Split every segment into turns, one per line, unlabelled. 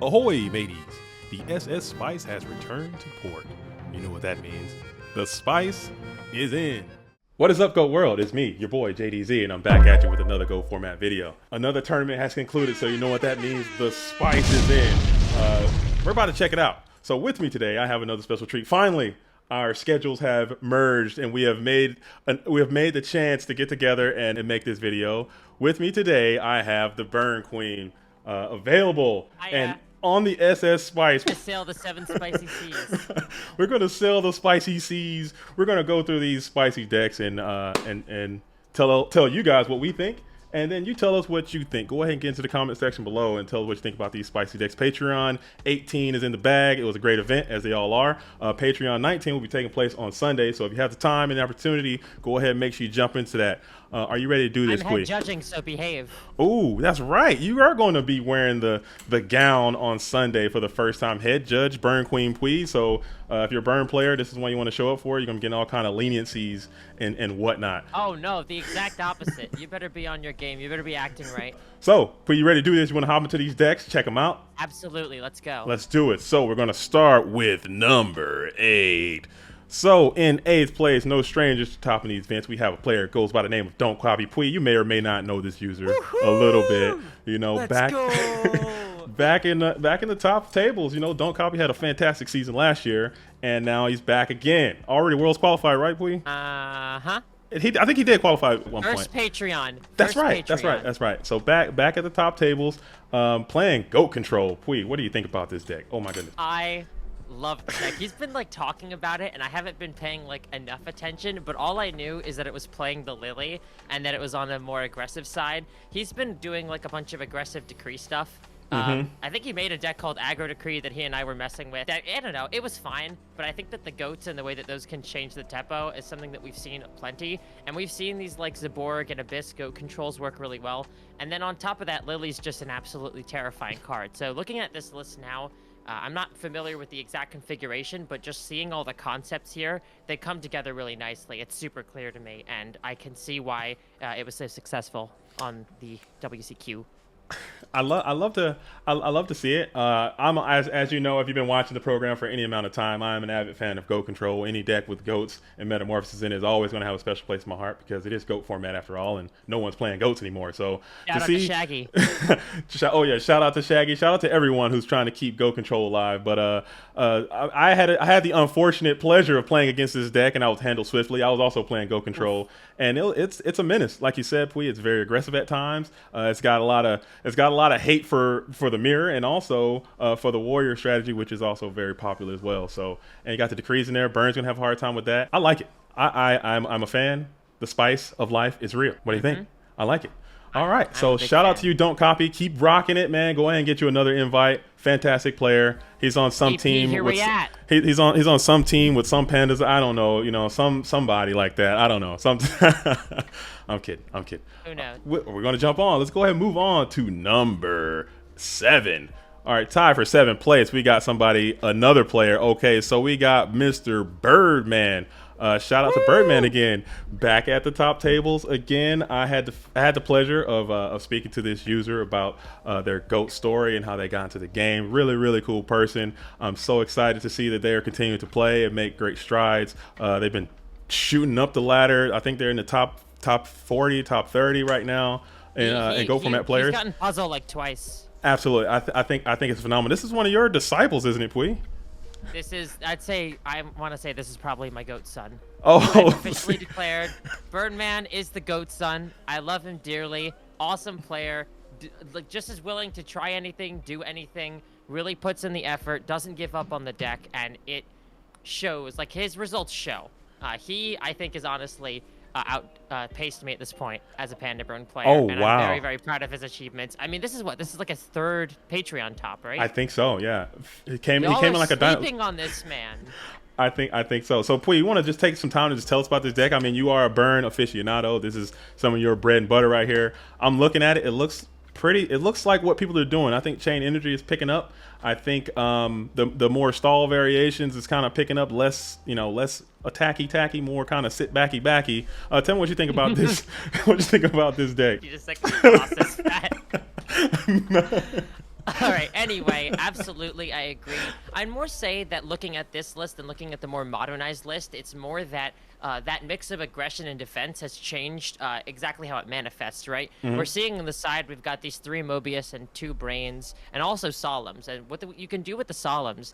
Ahoy, mateys! The SS Spice has returned to port. You know what that means. The Spice is in. What is up, GOAT World? It's me, your boy, JDZ, and I'm back at you with another GOAT format video. Another tournament has concluded, so you know what that means. The Spice is in. We're about to check it out. So with me today, I have another special treat. Finally, our schedules have merged, and we have made the chance to get together and make this video. With me today, I have the Burn Queen available and on the SS Spice.
To sail the 7 spicy seas.
We're gonna sail the spicy seas. We're gonna go through these spicy decks and tell you guys what we think, and then you tell us what you think. Go ahead and get into the comment section below and tell us what you think about these spicy decks. Patreon 18 is in the bag. It was a great event, as they all are. Patreon 19 will be taking place on Sunday, so if you have the time and the opportunity, go ahead and make sure you jump into that. Are you ready to do this,
I'm
Queen?
head judging, so behave.
Oh, that's right. You are going to be wearing the gown on Sunday for the first time. Head judge, Burn Queen Pui. So if you're a Burn player, this is one you want to show up for. You're going to get all kind of leniencies and whatnot.
Oh, no, the exact opposite. You better be on your game. You better be acting right.
So, Pui, you ready to do this? You want to hop into these decks? Check them out?
Absolutely. Let's go.
Let's do it. So we're going to start with number 8. So, in 8th place, no strangers to topping these events, we have a player that goes by the name of Don't Copy Pui. You may or may not know this user a little bit. You know, back in the top tables, you know, Don't Copy had a fantastic season last year, and now he's back again. Already Worlds qualified, right, Pui?
Uh-huh.
I think he did qualify at one
First
point.
Patreon.
That's
First
right.
Patreon.
That's right. So back at the top tables, playing GOAT Control. Pui, what do you think about this deck? Oh my goodness.
I love the deck. He's been like talking about it, and I haven't been paying like enough attention, but all I knew is that it was playing the Lily and that it was on a more aggressive side. He's been doing like a bunch of aggressive decree stuff. I think he made a deck called Aggro Decree that he and I were messing with. I don't know, it was fine, but I think that the goats and the way that those can change the tempo is something that we've seen plenty, and we've seen these like Zaborg and Abyss goat controls work really well, and then on top of that, Lily's just an absolutely terrifying card. So looking at this list now, I'm not familiar with the exact configuration, but just seeing all the concepts here, they come together really nicely. It's super clear to me, and I can see why it was so successful on the WCQ.
I love to see it. I'm as you know, if you've been watching the program for any amount of time, I'm an avid fan of GOAT Control. Any deck with goats and metamorphosis in it is always going to have a special place in my heart because it is GOAT format after all, and no one's playing goats anymore. So
Shout out to Shaggy.
Oh yeah, shout out to Shaggy. Shout out to everyone who's trying to keep GOAT Control alive. But I had the unfortunate pleasure of playing against this deck, and I was handled swiftly. I was also playing GOAT Control, and it's a menace, like you said, Pui. It's very aggressive at times. It's got a lot of hate for the mirror, and also for the warrior strategy, which is also very popular as well. So, and you got the decrees in there. Burn's gonna have a hard time with that. I like it. I'm a fan. The spice of life is real. What do you think? I like it. All right. So shout out to you, Don't Copy. Keep rocking it, man. Go ahead and get you another invite. Fantastic player. He's on some team.
Here we at.
He's on some team with some pandas. I don't know. You know, somebody like that. I don't know. I'm kidding.
Who knows?
We're gonna jump on. Let's go ahead and move on to number 7. All right, tie for 7th place. We got another player. Okay, so we got Mr. Birdman. Shout out to Birdman again, back at the top tables again. I had the pleasure of speaking to this user about their GOAT story and how they got into the game. Really cool person. I'm so excited to see that they are continuing to play and make great strides. They've been shooting up the ladder. I think they're in the top 40, top 30 right now, and GOAT format players.
He's gotten puzzle like twice.
Absolutely, I think it's phenomenal. This is one of your disciples, isn't it, Pui?
This is, I want to say this is probably my GOAT son.
Oh,
I've officially declared Birdman is the GOAT son. I love him dearly. Awesome player. Like just as willing to try anything, do anything. Really puts in the effort. Doesn't give up on the deck, and it shows. Like his results show. He, I think, is honestly outpaced me at this point as a Panda Burn player.
Oh,
and
wow.
I'm very, very proud of his achievements. I mean, this is like a 3rd Patreon top, right?
I think so. Yeah, he came
Y'all
in
are
like a dime.
sleeping on this man.
I think so. So, Pui, you want to just take some time to just tell us about this deck? I mean, you are a Burn aficionado. This is some of your bread and butter right here. I'm looking at it. It looks pretty. It looks like what people are doing. I think Chain Energy is picking up. I think the more stall variations is kind of picking up. Less attacky, more kind of sit backy. Tell me what you think about this. What you think about this deck?
You just like process that. All right. Anyway, absolutely, I agree. I'd more say that looking at this list and looking at the more modernized list, it's more that that mix of aggression and defense has changed exactly how it manifests. Right? We're seeing on the side we've got these 3 Mobius and 2 Brains, and also Solemns. And what you can do with the Solemns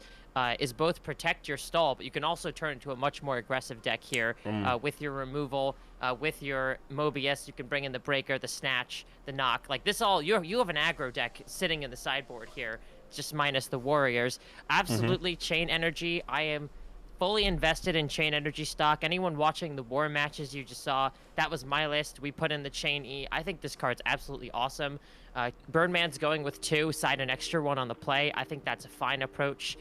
is both protect your stall, but you can also turn into a much more aggressive deck here with your removal, with your Mobius. You can bring in the Breaker, the Snatch, the Knock. Like this all, you have an aggro deck sitting in the sideboard here, just minus the Warriors. Absolutely, Chain Energy. I am fully invested in Chain Energy stock. Anyone watching the War matches you just saw, that was my list. We put in the Chain E. I think this card's absolutely awesome. Birdman's going with 2, side an extra 1 on the play. I think that's a fine approach.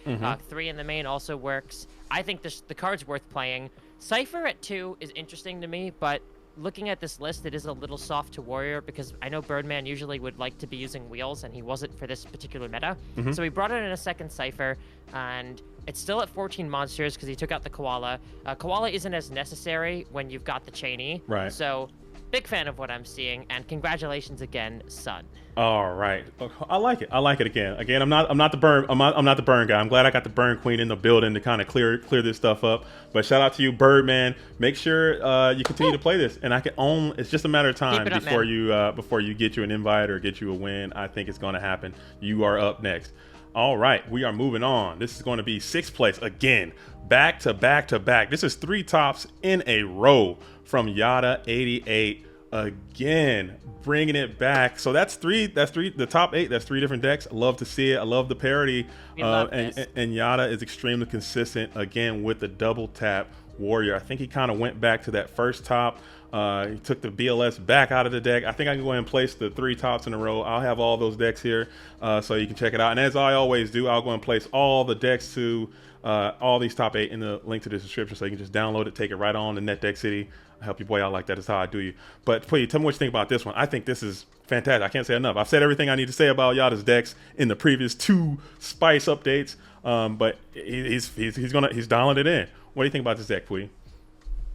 3 in the main also works. I think the card's worth playing. Cypher at 2 is interesting to me, but looking at this list, it is a little soft to Warrior because I know Birdman usually would like to be using wheels, and he wasn't for this particular meta. So he brought it in a second Cypher, and it's still at 14 monsters because he took out the Koala. Koala isn't as necessary when you've got the Chainy.
Right.
So big fan of what I'm seeing, and congratulations again, son.
All right, I like it. I like it again. Again, I'm not the burn. I'm not the burn guy. I'm glad I got the burn queen in the building to kind of clear this stuff up. But shout out to you, Birdman. Make sure you continue to play this, and I can own. It's just a matter of time before you get you an invite or get you a win. I think it's going to happen. You are up next. All right, we are moving on. This is going to be 6th place again, back to back to back. This is 3 tops in a row from Yada 88 again, bringing it back. So that's three. The top 8. That's 3 different decks. I love to see it. I love the parity. And Yada is extremely consistent again with the double tap Warrior. I think he kind of went back to that first top. He took the BLS back out of the deck. I think I can go ahead and place the 3 tops in a row. I'll have all those decks here so you can check it out. And as I always do, I'll go and place all the decks to all these top 8 in the link to the description so you can just download it, take it right on to NetDeck City. I help you boy out like that. Is how I do you. But please tell me what you think about this one. I think this is fantastic. I can't say enough. I've said everything I need to say about Yada's decks in the previous 2 Spice updates. But he's dialing it in. What do you think about this deck, Pui?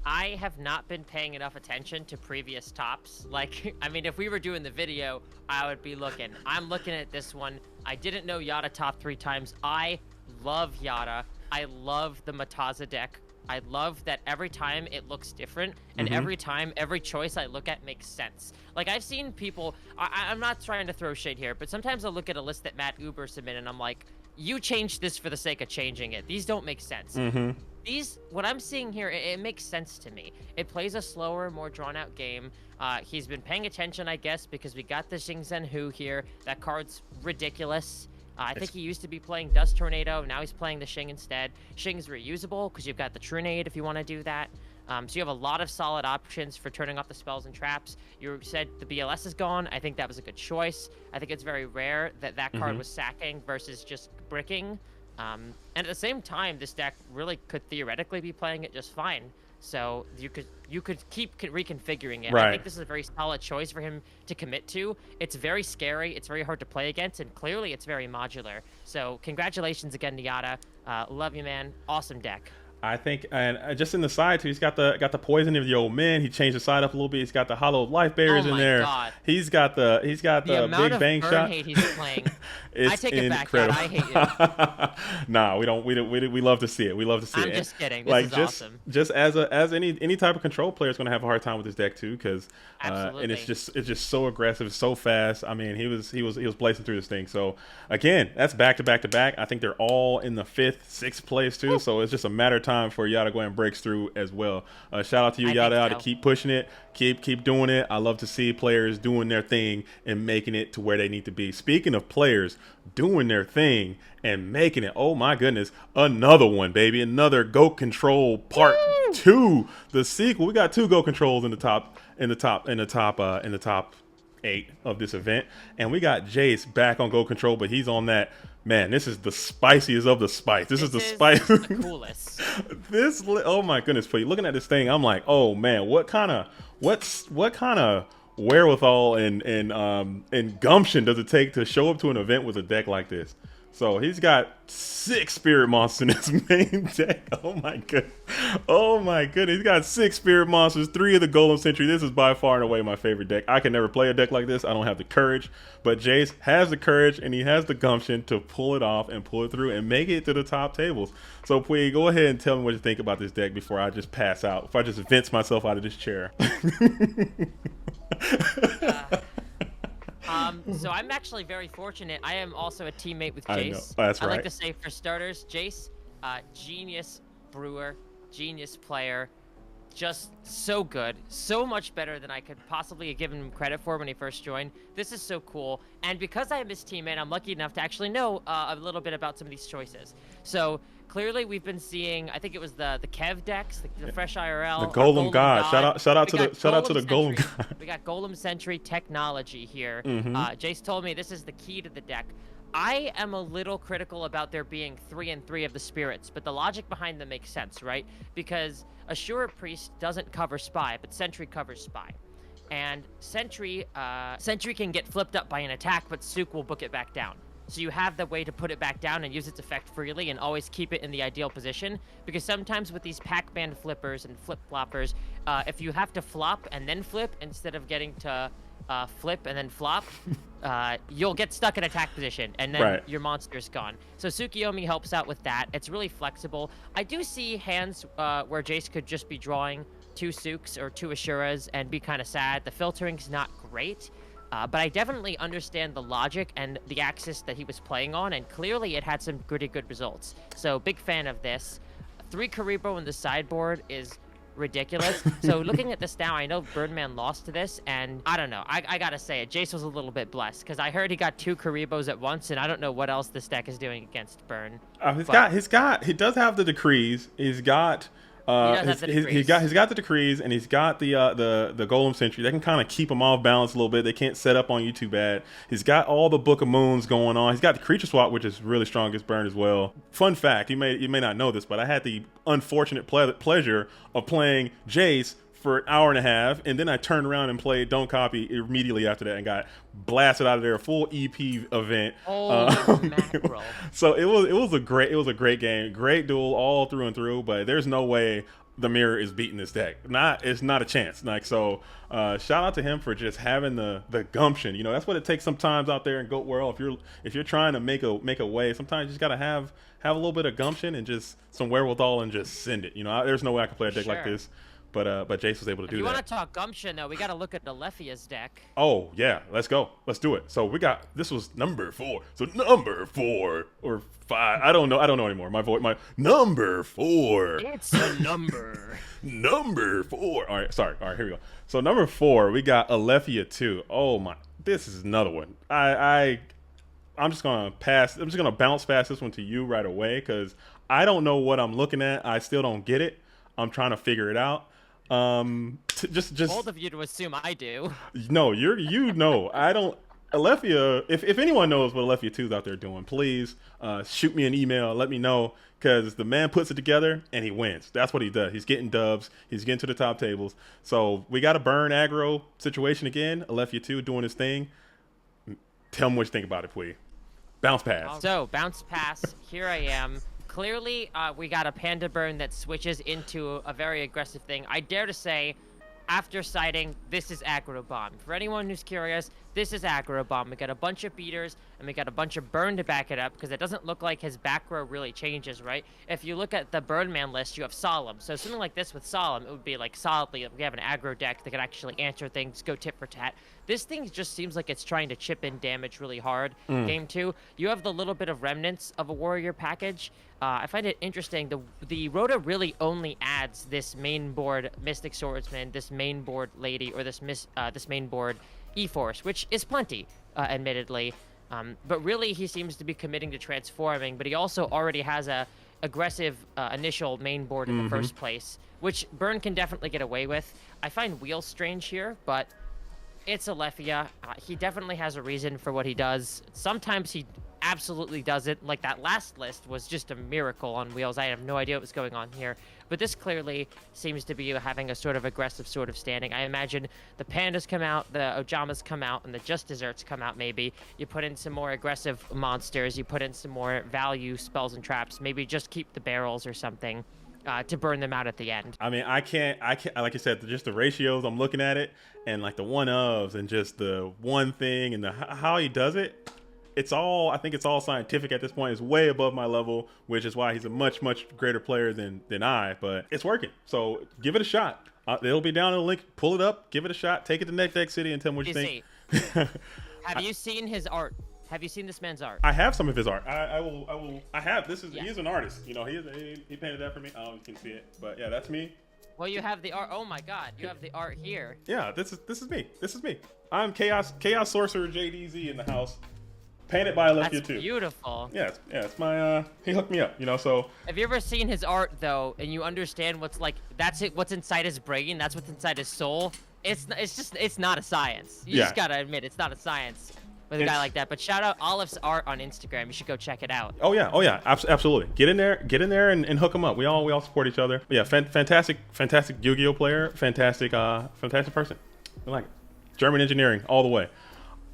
I have not been paying enough attention to previous tops. Like, I mean, if we were doing the video, I would be looking. I'm looking at this one. I didn't know Yada top 3 times. I love Yada. I love the Mataza deck. I love that every time it looks different, and every time, every choice I look at makes sense. Like, I've seen people, I'm not trying to throw shade here, but sometimes I'll look at a list that Matt Uber submitted, and I'm like, you changed this for the sake of changing it. These don't make sense. What I'm seeing here, it makes sense to me. It plays a slower, more drawn-out game. He's been paying attention, I guess, because we got the Xingzhen Hu here. That card's ridiculous. I think he used to be playing Dust Tornado. Now he's playing the Xing instead. Xing's reusable because you've got the Trunade if you want to do that. So you have a lot of solid options for turning off the spells and traps. You said the BLS is gone. I think that was a good choice. I think it's very rare that that card was sacking versus just bricking. And at the same time, this deck really could theoretically be playing it just fine. So you could keep reconfiguring it.
Right.
I think this is a very solid choice for him to commit to. It's very scary. It's very hard to play against, and clearly it's very modular. So congratulations again to Yada. Love you, man. Awesome deck.
I think, and just in the side too, he's got the poison of the old men. He changed the side up a little bit. He's got the hollow life barriers in there.
God.
He's got the big bang shot.
Hate he's playing. I take it back. God, I hate you.
Nah, we don't. We love to see it. We love to see it.
I'm just kidding. This is awesome.
Just as any type of control player is going to have a hard time with this deck too, because and it's just so aggressive, so fast. I mean, he was blazing through this thing. So again, that's back to back to back. I think they're all in the 5th, 6th place too. So it's just a matter of time for Yada going breaks through as well. Shout out to you, Yada, to keep pushing it, keep doing it. I love to see players doing their thing and making it to where they need to be. Speaking of players doing their thing and making it, oh my goodness, another one, baby, another Goat Control Part 2, the sequel. We got 2 Goat Controls in the top 8 of this event, and we got Jace back on Goat Control, but he's on that. Man, this is the spiciest of the spice. This is the spice.
The coolest.
Oh my goodness, please. Looking at this thing, I'm like, oh man, what kind of wherewithal and gumption does it take to show up to an event with a deck like this? So he's got 6 spirit monsters in his main deck. Oh my god. Oh my goodness. He's got 6 spirit monsters, 3 of the Golem Sentry. This is by far and away my favorite deck. I can never play a deck like this. I don't have the courage. But Jace has the courage and he has the gumption to pull it off and pull it through and make it to the top tables. So Pui, go ahead and tell me what you think about this deck before I just pass out. If I just vince myself out of this chair.
So I'm actually very fortunate. I am also a teammate with
I
Jace.
know. That's
I
right.
like to say, for starters, Jace, genius brewer, genius player, just so good, so much better than I could possibly have given him credit for when he first joined. This is so cool, and because I am his teammate, I'm lucky enough to actually know a little bit about some of these choices. So clearly, we've been seeing. I think it was the Kev decks, the Fresh IRL,
The Golem God. Shout out to the Golem
Sentry.
God.
We got Golem Sentry technology here.
Mm-hmm.
Jace told me this is the key to the deck. I am a little critical about there being 3 and 3 of the spirits, but the logic behind them makes sense, right? Because Assure Priest doesn't cover Spy, but Sentry covers Spy. And Sentry can get flipped up by an attack, but Sook will book it back down. So you have the way to put it back down and use its effect freely and always keep it in the ideal position. Because sometimes with these Pac-Man flippers and flip-floppers, if you have to flop and then flip instead of getting to flip and then flop, you'll get stuck in attack position and then your monster's gone. So Tsukiyomi helps out with that. It's really flexible. I do see hands where Jace could just be drawing 2 Sooks or 2 Ashuras and be kind of sad. The filtering's not great. But I definitely understand the logic and the axis that he was playing on, and clearly it had some pretty good results. So big fan of this. 3 Karibo in the sideboard is ridiculous. So looking at this now, I know Birdman lost to this, and I don't know. I gotta say it. Jace was a little bit blessed because I heard he got 2 Karibos at once, and I don't know what else this deck is doing against Burn.
He does have the decrees. He's got he's got the decrees, and he's got the Golem Sentry. They can kind of keep him off balance a little bit. They can't set up on you too bad. He's got all the Book of Moons going on. He's got the Creature Swap, which is really strong against Burn as well. Fun fact, you may not know this, but I had the unfortunate pleasure of playing Jace for an hour and a half, and then I turned around and played Don't Copy immediately after that and got blasted out of there, a full EP event.
Mackerel.
So it was a great game, great duel all through and through, but there's no way the Mirror is beating this deck. It's not a chance. Like, so shout out to him for just having the gumption. You know, that's what it takes sometimes out there in GOAT World. If you're trying to make a way, sometimes you just gotta have a little bit of gumption and just some wherewithal and just send it. You know, there's no way I can play a deck like this. But Jace was able to do that. If you
want to talk gumption, though, we got to look at Alefia's deck.
Oh, yeah. Let's go. Let's do it. So this was number 4. So number 4 or 5. I don't know anymore. My number 4.
It's a number.
Number 4. All right. Sorry. All right. Here we go. So number 4, we got Alefia 2. Oh, my. This is another one. I'm just going to bounce past this one to you right away because I don't know what I'm looking at. I still don't get it. I'm trying to figure it out. Just
bold of you to assume I do.
No, you know. I don't. Alefia, if anyone knows what Alefia 2 is out there doing, please shoot me an email. Let me know, because the man puts it together and he wins. That's what he does. He's getting dubs. He's getting to the top tables. So we got a burn aggro situation again. Alefia 2 doing his thing. Tell me what you think about it, please. Bounce pass.
So bounce pass. Here I am. Clearly, we got a Panda Burn that switches into a very aggressive thing. I dare to say, after sighting, this is Aggro Bomb. For anyone who's curious, this is Aggro Bomb. We got a bunch of beaters, and we got a bunch of Burn to back it up, because it doesn't look like his back row really changes, right? If you look at the Birdman list, you have Solemn. So something like this with Solemn, it would be like solidly, we have an aggro deck that can actually answer things, go tit for tat. This thing just seems like it's trying to chip in damage really hard. Game 2, you have the little bit of remnants of a warrior package. I find it interesting. The Rhoda really only adds this main board Mystic Swordsman, this main board Lady, or this main board E-Force, which is plenty, admittedly. But really, he seems to be committing to transforming, but he also already has a aggressive initial main board in the first place, which Burn can definitely get away with. I find Wheel strange here, but it's Alefia. He definitely has a reason for what he does. Sometimes he absolutely doesn't. Like, that last list was just a miracle on wheels. I have no idea what was going on here. But this clearly seems to be having a sort of aggressive sort of standing. I imagine the pandas come out, the Ojamas come out, and the just desserts come out maybe. You put in some more aggressive monsters. You put in some more value spells and traps. Maybe just keep the barrels or something to burn them out at the end.
I mean, I can't, like I said, just the ratios, I'm looking at it, and like the one ofs and just the one thing and how he does it. I think it's all scientific at this point. It's way above my level, which is why he's a much, much greater player than I, but it's working. So give it a shot. It'll be down in the link. Pull it up, give it a shot, take it to Neck Deck City and tell me what you think.
Have you seen his art? Have you seen this man's art?
I have some of his art. I have. He is an artist. You know, he painted that for me. I don't know if you can see it, but yeah, that's me.
Well, you have the art. Oh my God, you have the art here.
Yeah, this is me. This is me. I'm Chaos Sorcerer JDZ in the house. Painted by Alethea too.
That's beautiful.
Yeah, it's my he hooked me up, you know. So
have you ever seen his art though, and you understand what's like? That's it. What's inside his brain? That's what's inside his soul. It's not a science. You just gotta admit it's not a science with a guy like that. But shout out Olive's art on Instagram. You should go check it out.
Oh yeah, absolutely. Get in there and hook him up. We all support each other. But yeah, fantastic Yu-Gi-Oh player. Fantastic person. I like it. German engineering all the way.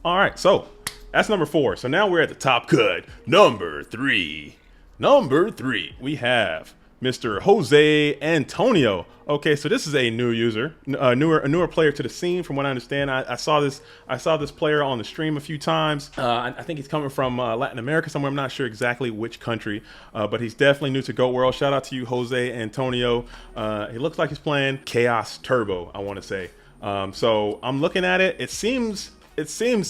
All right, so. That's number 4. So now we're at the top cut. Number 3. We have Mr. Jose Antonio. Okay, so this is a new user, a newer player to the scene, from what I understand. I saw this player on the stream a few times. I think he's coming from Latin America somewhere. I'm not sure exactly which country, but he's definitely new to Go World. Shout out to you, Jose Antonio. He looks like he's playing Chaos Turbo, I want to say. So I'm looking at it. It seems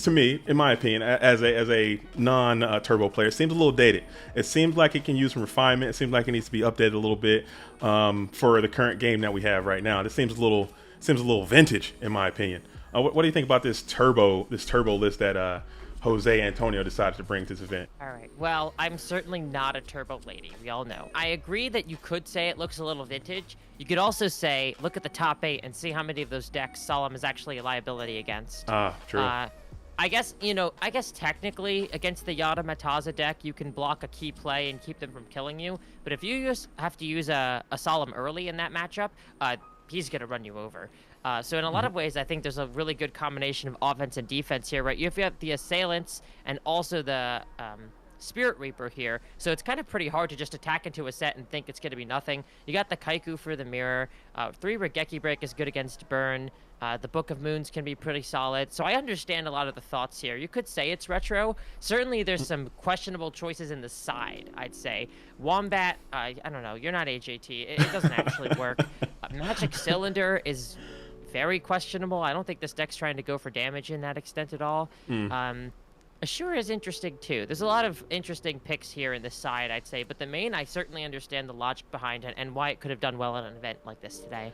to me, in my opinion, as a non-turbo player, it seems a little dated. It seems like it can use some refinement. It seems like it needs to be updated a little bit for the current game that we have right now. This seems a little vintage, in my opinion. What do you think about this turbo list that Jose Antonio decided to bring to this event?
All right. Well, I'm certainly not a turbo lady. We all know. I agree that you could say it looks a little vintage. You could also say, look at the top 8 and see how many of those decks Solemn is actually a liability against.
True.
I guess technically against the Yada Mataza deck, you can block a key play and keep them from killing you. But if you have to use a Solemn early in that matchup, he's going to run you over. So in a lot of ways, I think there's a really good combination of offense and defense here, right? You have the Assailants and also the Spirit Reaper here. So it's kind of pretty hard to just attack into a set and think it's going to be nothing. You got the Kaiku for the mirror. 3 Regeki Break is good against burn. The Book of Moons can be pretty solid. So I understand a lot of the thoughts here. You could say it's retro. Certainly there's some questionable choices in the side, I'd say. Wombat, I don't know. You're not AJT. It doesn't actually work. Magic Cylinder is very questionable. I don't think this deck's trying to go for damage in that extent at all. Ashura is interesting too. There's a lot of interesting picks here in this side, I'd say, but the main, I certainly understand the logic behind it and why it could have done well at an event like this today.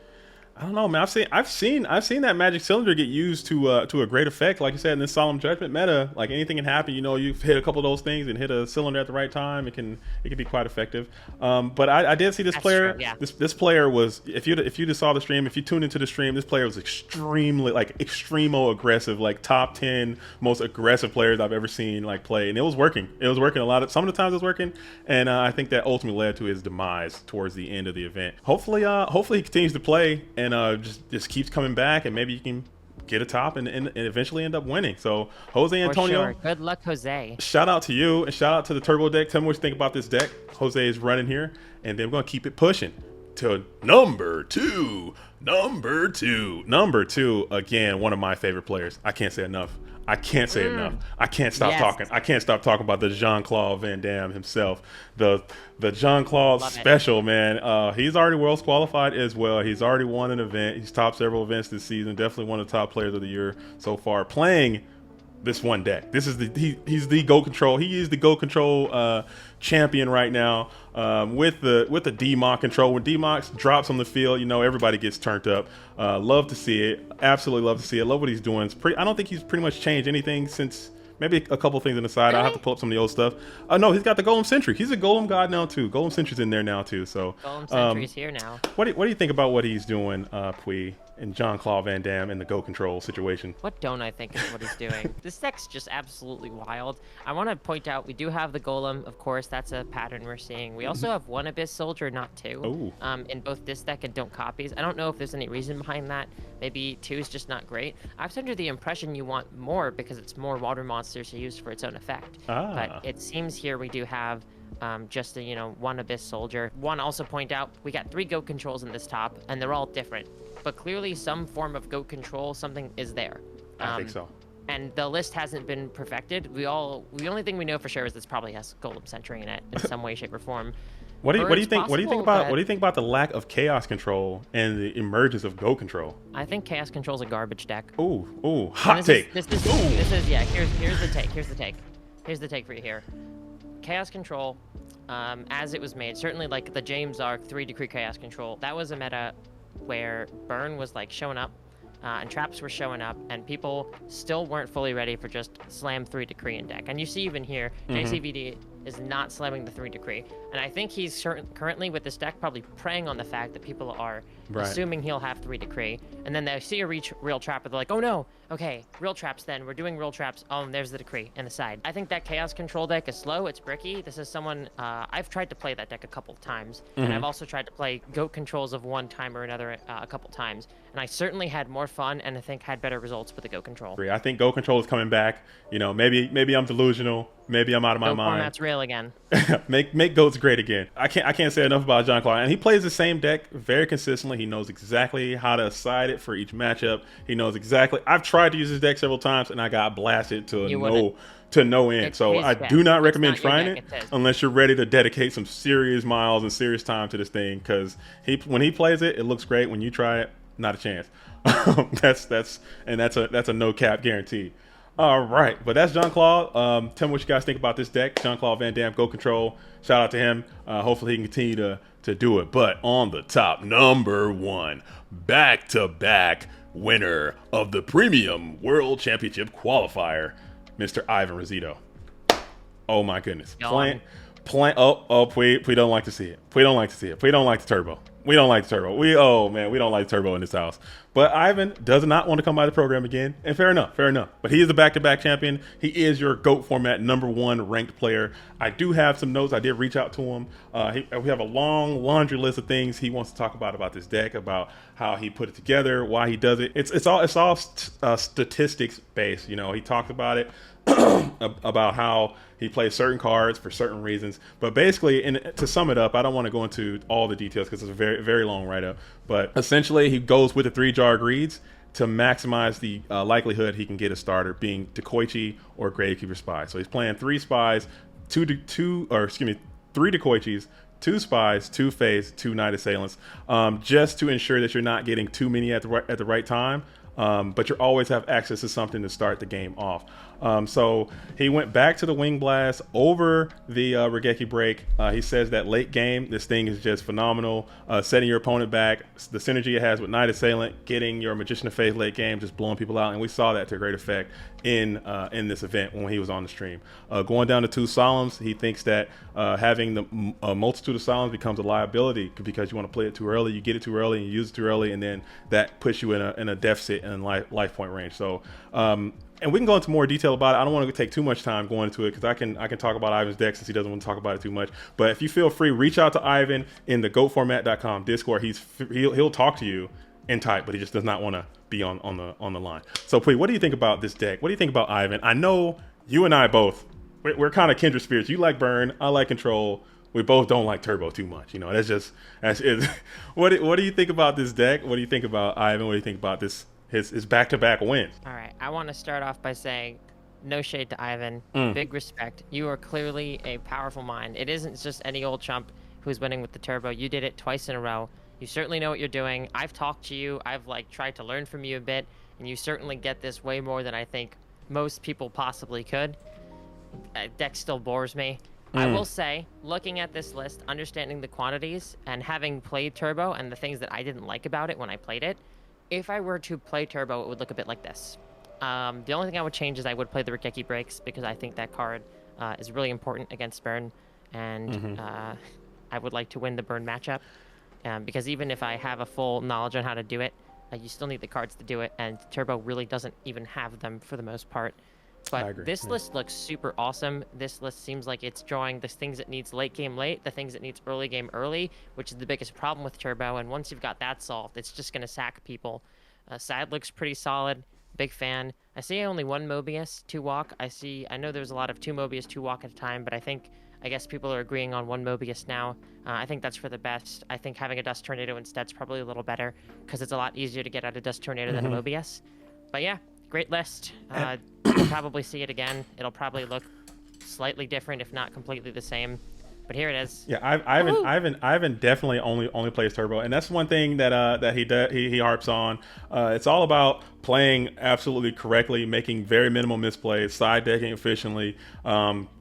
I don't know, man. I've seen that Magic Cylinder get used to a great effect. Like you said, in this Solemn Judgment meta, like anything can happen. You know, you hit a couple of those things and hit a cylinder at the right time. It can be quite effective. But I did see this player.
True, yeah.
This player was, if you just saw the stream, if you tuned into the stream, this player was extremely extremo aggressive, like top 10 most aggressive players I've ever seen like play, and it was working. It was working some of the times it was working, and I think that ultimately led to his demise towards the end of the event. Hopefully he continues to play and just keeps coming back, and maybe you can get a top and eventually end up winning. So Jose Antonio,
for sure. Good luck, Jose.
Shout out to you, and shout out to the Turbo deck. Tell me what you think about this deck. Jose is running here, and then we're gonna keep it pushing to number two. Number two, again, one of my favorite players. I can't say enough. I can't stop talking. I can't stop talking about the Jean-Claude Van Damme himself. The Jean-Claude special, man. He's already Worlds qualified as well. He's already won an event. He's topped several events this season. Definitely one of the top players of the year so far. Playing this one deck. This is he's the Go Control. He is the Go Control champion right now. With the DMOC control. When DMOC drops on the field, you know, everybody gets turned up. Love to see it. Absolutely love to see it. Love what he's doing. I don't think he's pretty much changed anything since maybe a couple things on the side.
Really?
I'll have to pull up some of the old stuff. No, he's got the Golem Sentry. He's a Golem God now too. Golem Sentry's in there now too. So
Golem Sentry's here now.
What do you think about what he's doing, Pui? in Jean-Claude Van Damme in the Go Control situation.
What don't I think is what he's doing? This deck's just absolutely wild. I want to point out we do have the Golem, of course. That's a pattern we're seeing. We also have one Abyss Soldier, not two, in both this deck and don't copies. I don't know if there's any reason behind that. Maybe two is just not great. I was under the impression you want more because it's more water monsters to use for its own effect. But it seems here we do have just a, one Abyss Soldier. One also point out we got 3 goat controls in this top, and they're all different. But clearly some form of goat control, something is there.
I think so.
And the list hasn't been perfected. The only thing we know for sure is this probably has Golem Sentry in it in some way, shape, or form.
What do you think about the lack of chaos control and the emergence of Go Control?
I think chaos control is a garbage deck.
Ooh, hot take.
Here's the take for you here. Chaos control, as it was made, certainly like the James Arc 3 Decree Chaos Control, that was a meta where burn was like showing up and traps were showing up and people still weren't fully ready for just slam 3 Decree in deck. And you see even here, JCVD is not slamming the 3 Decree. And I think he's currently with this deck probably preying on the fact that people are assuming he'll have 3 Decree. And then they see a real trap and they're like, oh no, okay, real traps then. We're doing real traps. Oh, there's the Decree in the side. I think that Chaos Control deck is slow. It's bricky. This is someone, I've tried to play that deck a couple of times. And I've also tried to play Goat Controls of one time or another a couple times. And I certainly had more fun and I think had better results with the Goat Control.
I think Goat Control is coming back. Maybe I'm delusional. Maybe I'm out of my mind.
Format's real again.
make goats great again. I can't say enough about Jean-Claude. And he plays the same deck very consistently. He knows exactly how to side it for each matchup. He knows exactly. I've tried to use his deck several times and I got blasted to no end. So I do not recommend trying it unless you're ready to dedicate some serious miles and serious time to this thing. Because when he plays it, it looks great. When you try it, not a chance. that's a no cap guarantee. All right, but that's Jean-Claude. Tell me what you guys think about this deck. Jean-Claude Van Damme, Go Control. Shout out to him. Hopefully he can continue to do it. But on the top, number 1, back-to-back winner of the Premium World Championship Qualifier, Mr. Ivan Rosito. Oh my goodness. We don't like to see it. We don't like to see it. We don't like the turbo. We don't like the turbo. We don't like turbo in this house. But Ivan does not want to come by the program again. And fair enough. But he is the back-to-back champion. He is your GOAT format #1 ranked player. I do have some notes. I did reach out to him. We have a long laundry list of things he wants to talk about this deck, about how he put it together, why he does it. It's all statistics based. He talked about it. About how he plays certain cards for certain reasons, but basically, to sum it up, I don't want to go into all the details because it's a very, very long write-up, but essentially he goes with the 3 jar greeds to maximize the likelihood he can get a starter, being Dekoichi or Gravekeeper Spy. So he's playing 3 spies, 3 Dekoichis, 2 spies, 2 Faiths, 2 Night Assailants, just to ensure that you're not getting too many at the right time. But you always have access to something to start the game off. So he went back to the Wing Blast over the Regeki break. He says that late game, this thing is just phenomenal. Setting your opponent back, the synergy it has with Night Assailant, getting your Magician of Faith late game, just blowing people out. And we saw that to great effect in this event when he was on the stream. Going down to 2 Solemns, he thinks that having the multitude of Solemns becomes a liability because you want to play it too early. You get it too early and you use it too early, and then that puts you in a deficit in life point range. So and we can go into more detail about it. I don't want to take too much time going into it because I can talk about Ivan's deck since he doesn't want to talk about it too much. But if you feel free, reach out to Ivan in the goatformat.com Discord. He'll talk to you in type, but he just does not want to be on the line. So Pui, what do you think about this deck? What do you think about Ivan? I know you and I both, we're kind of kindred spirits. You like burn, I like control. We both don't like turbo too much. That's it. What do you think about this deck? What do you think about Ivan? What do you think about his back-to-back wins?
All right, I want to start off by saying no shade to Ivan. Big respect. You are clearly a powerful mind. It isn't just any old chump who's winning with the turbo. You did it twice in a row. You certainly know what you're doing. I've talked to you. I've tried to learn from you a bit, and you certainly get this way more than I think most people possibly could. Deck still bores me. I will say, looking at this list, understanding the quantities, and having played turbo and the things that I didn't like about it when I played it, if I were to play turbo, it would look a bit like this. The only thing I would change is I would play the Regeki breaks because I think that card is really important against burn, and I would like to win the burn matchup because even if I have a full knowledge on how to do it, You still need the cards to do it, and Turbo really doesn't even have them for the most part.
I
But
agree.
this list looks super awesome. This list seems like it's drawing the things it needs late game late, the things it needs early game early, which is the biggest problem with Turbo. And once you've got that solved, it's just going to sack people. Side looks pretty solid. Big fan. I see only one Mobius, 2 walk. I know there's a lot of 2 Mobius, 2 walk at a time, but I guess people are agreeing on 1 Mobius now. I think that's for the best. I think having a Dust Tornado instead is probably a little better because it's a lot easier to get out a Dust Tornado than a Mobius. But yeah, great list. You'll probably see it again. It'll probably look slightly different, if not completely the same. But here it is.
Yeah, Ivan definitely only plays Turbo, and that's one thing that he harps on. It's all about playing absolutely correctly, making very minimal misplays, side decking efficiently,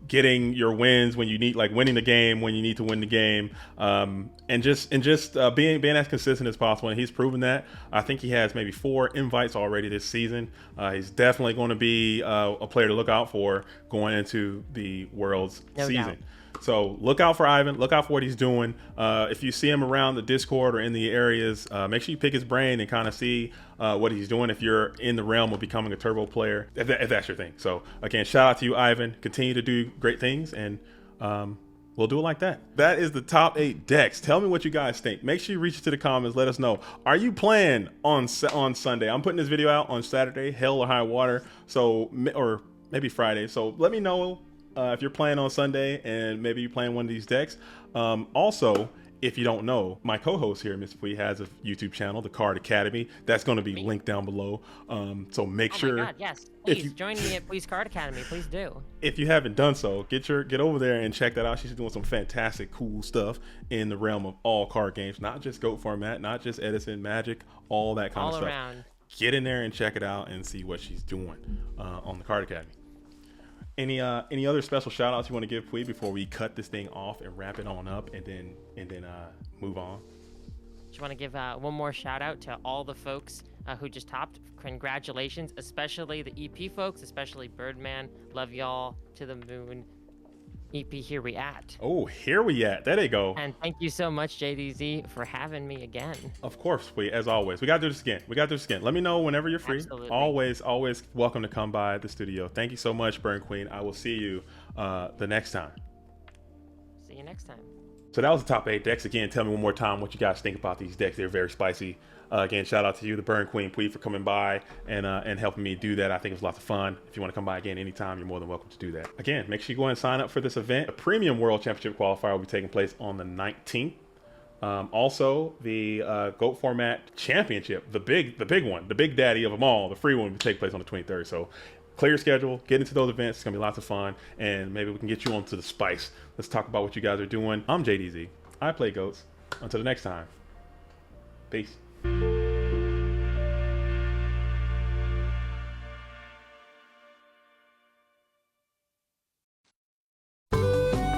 getting your wins when you need, like winning the game when you need to win the game, and just being as consistent as possible. And he's proven that. I think he has maybe 4 invites already this season. He's definitely going to be a player to look out for going into the Worlds season.
Doubt.
So look out for Ivan. Look out for what he's doing. If you see him around the Discord or in the areas, make sure you pick his brain and kind of see what he's doing if you're in the realm of becoming a Turbo player, if that's your thing. So again, shout out to you, Ivan. Continue to do great things, and we'll do it like that. That is the top 8 decks. Tell me what you guys think. Make sure you reach into the comments. Let us know. Are you playing on Sunday? I'm putting this video out on Saturday, hell or high water. So, or maybe Friday. So let me know if you're playing on Sunday and maybe you're playing one of these decks. Also, if you don't know, my co-host here, Mr. Pui, has a YouTube channel, the Card Academy. That's going to be linked down below. So make sure.
Oh my God, yes. Please join me at Please Card Academy. Please do.
If you haven't done so, get over there and check that out. She's doing some fantastic, cool stuff in the realm of all card games, not just GOAT format, not just Edison, Magic, all that kind of stuff.
Around.
Get in there and check it out and see what she's doing on the Card Academy. Any other special shout outs you want to give, Pui, before we cut this thing off and wrap it on up and then move on?
Just want to give one more shout out to all the folks who just topped. Congratulations, especially the EP folks, especially Birdman. Love y'all to the moon. EP, here we at.
Oh, here we at. There they go.
And thank you so much, JDZ, for having me again.
Of course, as always. We got to do this again. Let me know whenever you're free.
Absolutely.
Always welcome to come by the studio. Thank you so much, Burn Queen. I will see you the next time.
See you next time.
So that was the top 8 decks. Again, tell me one more time what you guys think about these decks. They're very spicy. Again, shout out to you, the Burn Queen, Pui, for coming by and helping me do that. I think it was lots of fun. If you want to come by again anytime, you're more than welcome to do that. Again, make sure you go and sign up for this event. The Premium World Championship Qualifier will be taking place on the 19th. Also, the GOAT Format Championship, the big one, the big daddy of them all, the free one, will take place on the 23rd. So clear your schedule, get into those events. It's going to be lots of fun, and maybe we can get you onto the spice. Let's talk about what you guys are doing. I'm JDZ. I play GOATs. Until the next time, peace.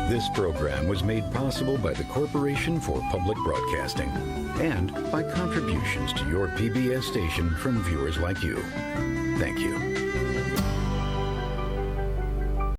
This program was made possible by the Corporation for Public Broadcasting and by contributions to your PBS station from viewers like you. Thank you.